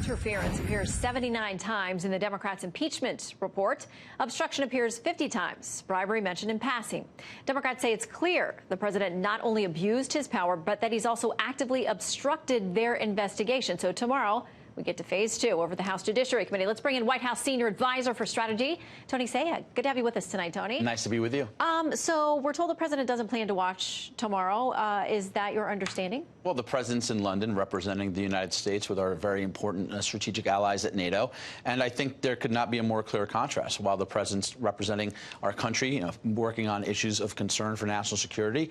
interference appears 79 times in the Democrats' impeachment report. Obstruction appears 50 times. Bribery mentioned in passing. Democrats say it's clear the president not only abused his power, but that he's also actively obstructed their investigation. So tomorrow, we get to phase 2 over the House Judiciary Committee. Let's bring in White House Senior Advisor for Strategy, Tony Sayegh. Good to have you with us tonight, Tony. Nice to be with you. So we're told the president doesn't plan to watch tomorrow. Is that your understanding? Well, the president's in London representing the United States with our very important strategic allies at NATO. And I think there could not be a more clear contrast. While the president's representing our country, working on issues of concern for national security,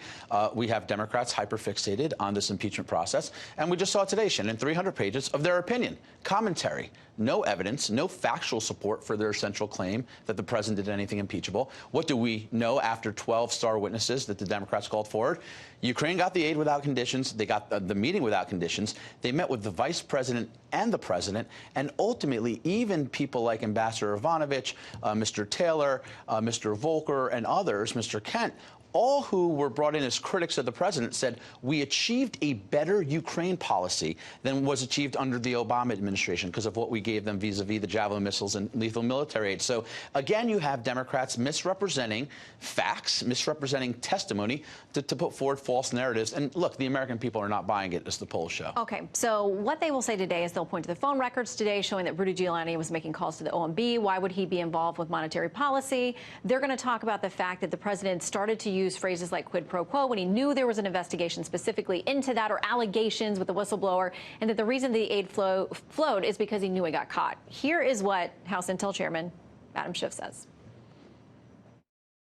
we have Democrats hyper-fixated on this impeachment process. And we just saw today, Shannon, 300 pages of their opinion. Commentary, no evidence, no factual support for their central claim that the president did anything impeachable. What do we know after 12 star witnesses that the Democrats called forward? Ukraine got the aid without conditions. They got the meeting without conditions. They met with the vice president and the president, and ultimately even people like Ambassador Ivanovich, Mr. Taylor, Mr. Volker, and others, Mr. Kent, all who were brought in as critics of the president, said we achieved a better Ukraine policy than was achieved under the Obama administration because of what we gave them vis-a-vis the Javelin missiles and lethal military aid. So, again, you have Democrats misrepresenting facts, misrepresenting testimony to put forward false narratives. And, look, the American people are not buying it, as the polls show. Okay, so what they will say today is they'll point to the phone records today showing that Rudy Giuliani was making calls to the OMB. Why would he be involved with monetary policy? They're going to talk about the fact that the president started to use phrases like quid pro quo when he knew there was an investigation specifically into that or allegations with the whistleblower, and that the reason the aid flowed is because he knew he got caught. Here is what House Intel Chairman Adam Schiff says.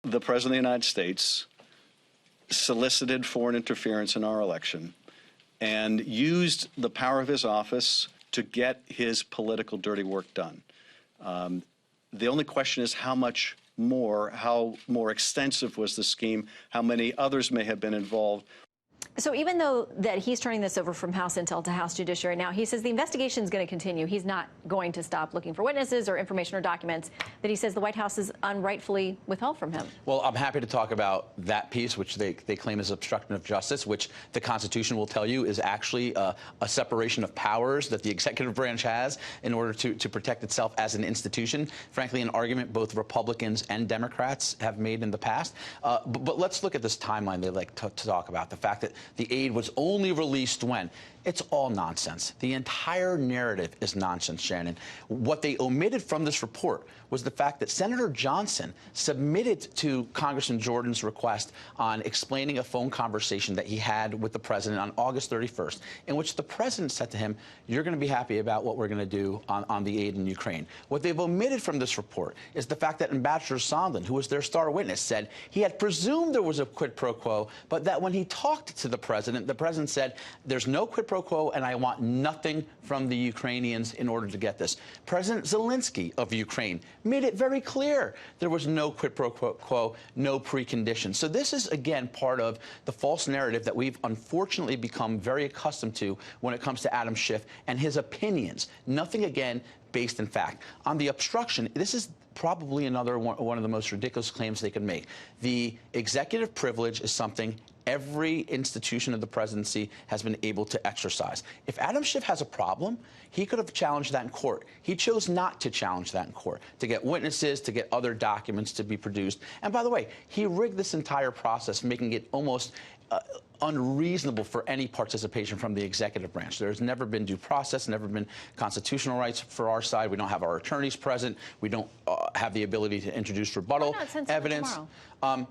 The President of the United States solicited foreign interference in our election and used the power of his office to get his political dirty work done. The only question is how more extensive was the scheme, how many others may have been involved. So even though that he's turning this over from House Intel to House Judiciary now, he says the investigation is going to continue. He's not going to stop looking for witnesses or information or documents that he says the White House is unrightfully withheld from him. Well, I'm happy to talk about that piece, which they claim is obstruction of justice, which the Constitution will tell you is actually a separation of powers that the executive branch has in order to protect itself as an institution. Frankly, an argument both Republicans and Democrats have made in the past. But let's look at this timeline they like to talk about, the fact that the aid was only released when. It's all nonsense. The entire narrative is nonsense, Shannon. What they omitted from this report was the fact that Senator Johnson submitted to Congressman Jordan's request on explaining a phone conversation that he had with the president on August 31st, in which the president said to him, you're going to be happy about what we're going to do on the aid in Ukraine. What they've omitted from this report is the fact that Ambassador Sondland, who was their star witness, said he had presumed there was a quid pro quo, but that when he talked to the president said, there's no quid pro quo, and I want nothing from the Ukrainians in order to get this. President Zelensky of Ukraine made it very clear there was no quid pro quo, no preconditions. So this is, again, part of the false narrative that we've unfortunately become very accustomed to when it comes to Adam Schiff and his opinions. Nothing, again, based in fact. On the obstruction, this is probably another one of the most ridiculous claims they can make. The executive privilege is something every institution of the presidency has been able to exercise. If Adam Schiff has a problem, he could have challenged that in court. He chose not to challenge that in court, to get witnesses, to get other documents to be produced. And by the way, he rigged this entire process, making it almost unreasonable for any participation from the executive branch. There's never been due process, never been constitutional rights for our side. We don't have our attorneys present. We don't have the ability to introduce rebuttal evidence.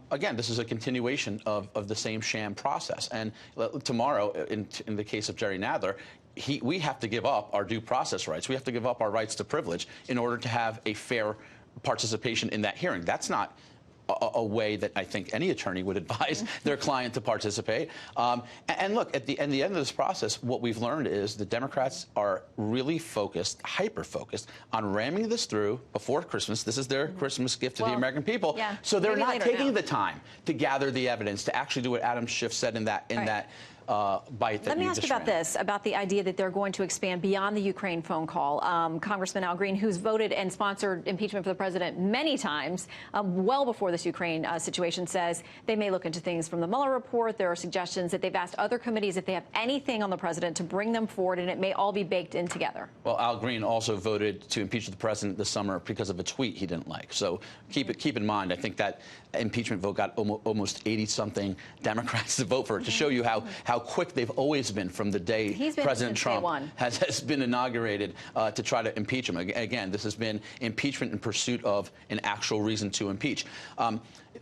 Again, this is a continuation of the same sham process. And tomorrow, in the case of Jerry Nadler, we have to give up our due process rights. We have to give up our rights to privilege in order to have a fair participation in that hearing. That's not a way that I think any attorney would advise their client to participate. And look, at the end of this process, what we've learned is the Democrats are really focused, hyper-focused, on ramming this through before Christmas. This is their Christmas gift to the American people. So they're not taking the time to gather the evidence, to actually do what Adam Schiff said in that bite that Let me you ask you just about ran. this, about the idea that they're going to expand beyond the Ukraine phone call. Congressman Al Green, who's voted and sponsored impeachment for the president many times, well before this Ukraine situation, says they may look into things from the Mueller report. There are suggestions that they've asked other committees if they have anything on the president to bring them forward, and it may all be baked in together. Well, Al Green also voted to impeach the president this summer because of a tweet he didn't like. So keep in mind, I think that impeachment vote got almost 80-something Democrats to vote for it, to show you how quick they've always been from the day President Trump has been inaugurated to try to impeach him. Again, this has been impeachment in pursuit of an actual reason to impeach.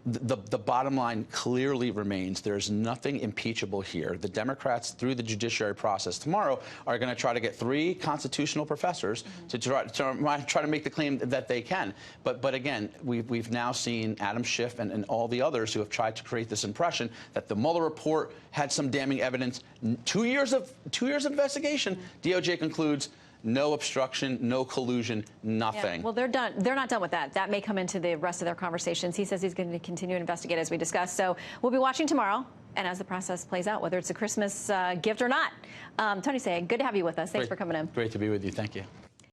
The bottom line clearly remains there's nothing impeachable here. The Democrats, through the judiciary process tomorrow, are going to try to get 3 constitutional professors to try to make the claim that they can. But again, we've now seen Adam Schiff and all the others who have tried to create this impression that the Mueller report had some damning evidence. 2 years of investigation, DOJ concludes no obstruction, no collusion, nothing. Yeah, well, they're done. They're not done with that. That may come into the rest of their conversations. He says he's going to continue to investigate, as we discussed. So we'll be watching tomorrow, and as the process plays out, whether it's a Christmas gift or not. Tony Sayegh, good to have you with us. Thanks for coming in. Great to be with you. Thank you.